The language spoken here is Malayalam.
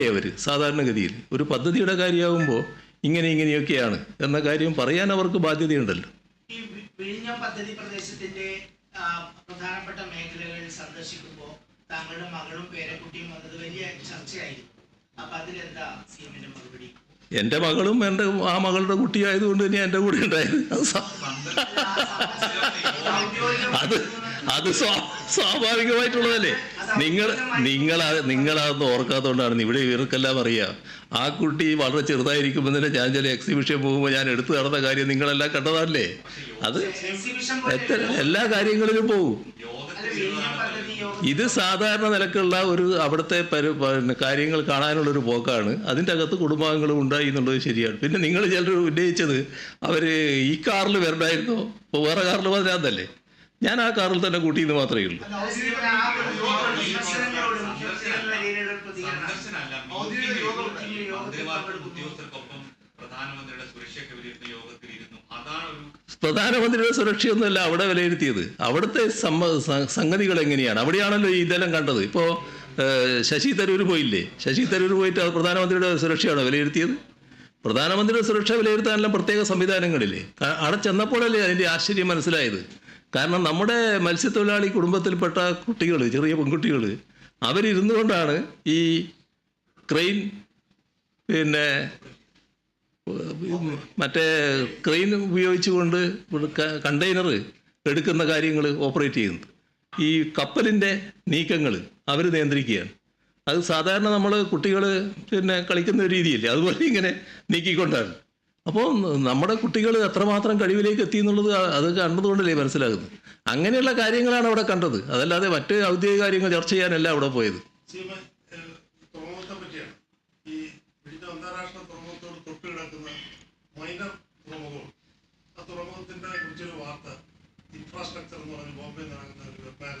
അവർ സാധാരണഗതിയിൽ ഒരു പദ്ധതിയുടെ കാര്യമാകുമ്പോൾ ഇങ്ങനെയൊക്കെയാണ് എന്ന കാര്യം പറയാൻ അവർക്ക് ബാധ്യതയുണ്ടല്ലോ. ഈ വിഴിഞ്ഞം പദ്ധതി പ്രദേശത്തിന്റെ പ്രധാനപ്പെട്ട മേഖലകൾ സന്ദർശിക്കുമ്പോൾ താങ്കളുടെ മകളും പേരക്കുട്ടിയും വന്നത് വലിയ ചർച്ചയായിരുന്നു. അപ്പൊ അതിലെന്താ സിഎമ്മിന്റെ മറുപടി? എൻ്റെ മകളും ആ മകളുടെ കുട്ടിയായതുകൊണ്ട് തന്നെ എൻ്റെ കൂടെ ഉണ്ടായത്. അത് സ്വാഭാവികമായിട്ടുള്ളതല്ലേ. നിങ്ങളതൊന്നും ഓർക്കാത്തതുകൊണ്ടാണ്. ഇവിടെ ഇവർക്കെല്ലാം അറിയാം. ആ കുട്ടി വളരെ ചെറുതായിരിക്കുമ്പോൾ തന്നെ ഞാൻ ചില എക്സിബിഷൻ പോകുമ്പോൾ ഞാൻ എടുത്തു നടന്ന കാര്യം നിങ്ങളെല്ലാം കണ്ടതല്ലേ. അത് എല്ലാ കാര്യങ്ങളിലും പോകും. ഇത് സാധാരണ നിലക്കുള്ള ഒരു അവിടുത്തെ കാര്യങ്ങൾ കാണാനുള്ളൊരു പോക്കാണ്. അതിൻ്റെ അകത്ത് കുടുംബാംഗങ്ങളും ഉണ്ടായി എന്നുള്ളത് ശരിയാണ്. പിന്നെ നിങ്ങൾ ചിലർ ഉന്നയിച്ചത് അവർ ഈ കാറിൽ വരണ്ടായിരുന്നോ, ഇപ്പോൾ വേറെ കാറിൽ വരാതല്ലേ. ഞാൻ ആ കാറിൽ തന്നെ കൂട്ടിയെന്ന് മാത്രമേ ഉള്ളൂ. പ്രധാനമന്ത്രിയുടെ സുരക്ഷയൊന്നുമല്ല അവിടെ വിലയിരുത്തിയത്. അവിടുത്തെ സംഗതികൾ എങ്ങനെയാണ്, അവിടെയാണല്ലോ ഇതെല്ലാം കണ്ടത്. ഇപ്പോൾ ശശി തരൂർ പോയില്ലേ, ശശി തരൂർ പോയിട്ട് അത് പ്രധാനമന്ത്രിയുടെ സുരക്ഷയാണോ വിലയിരുത്തിയത്? പ്രധാനമന്ത്രിയുടെ സുരക്ഷ വിലയിരുത്താനെല്ലാം പ്രത്യേക സംവിധാനങ്ങളില്ലേ. അവിടെ ചെന്നപ്പോഴല്ലേ അതിൻ്റെ ആശ്ചര്യം മനസ്സിലായത്. കാരണം നമ്മുടെ മത്സ്യത്തൊഴിലാളി കുടുംബത്തിൽപ്പെട്ട കുട്ടികൾ, ചെറിയ പെൺകുട്ടികൾ, അവരിരുന്നു കൊണ്ടാണ് ഈ ക്രെയിൻ, പിന്നെ മറ്റേ ക്രെയിൻ ഉപയോഗിച്ചുകൊണ്ട് കണ്ടെയ്നർ എടുക്കുന്ന കാര്യങ്ങൾ ഓപ്പറേറ്റ് ചെയ്യുന്നത്. ഈ കപ്പലിൻ്റെ നീക്കങ്ങൾ അവർ നിയന്ത്രിക്കുകയാണ്. അത് സാധാരണ നമ്മൾ കുട്ടികൾ പിന്നെ കളിക്കുന്ന ഒരു രീതിയില്ലേ, അതുപോലെ ഇങ്ങനെ നീക്കിക്കൊണ്ടാണ്. അപ്പോൾ നമ്മുടെ കുട്ടികൾ എത്രമാത്രം കഴിവിലേക്ക് എത്തി എന്നുള്ളത് അത് കണ്ടതുകൊണ്ടല്ലേ മനസ്സിലാകുന്നത്. അങ്ങനെയുള്ള കാര്യങ്ങളാണ് അവിടെ കണ്ടത്. അതല്ലാതെ മറ്റ് ഔദ്യോഗിക കാര്യങ്ങൾ ചർച്ച ചെയ്യാനല്ല അവിടെ പോയത്. അന്താരാഷ്ട്ര തുറമുഖത്തോട് തൊട്ട് കിടക്കുന്ന മൈനർ തുറമുഖം, ആ തുറമുഖത്തിന്റെ കുറിച്ചൊരു വാർത്ത ഇൻഫ്രാസ്ട്രക്ചർ എന്ന് പറഞ്ഞ് ബോംബെ നടക്കുന്ന ഒരു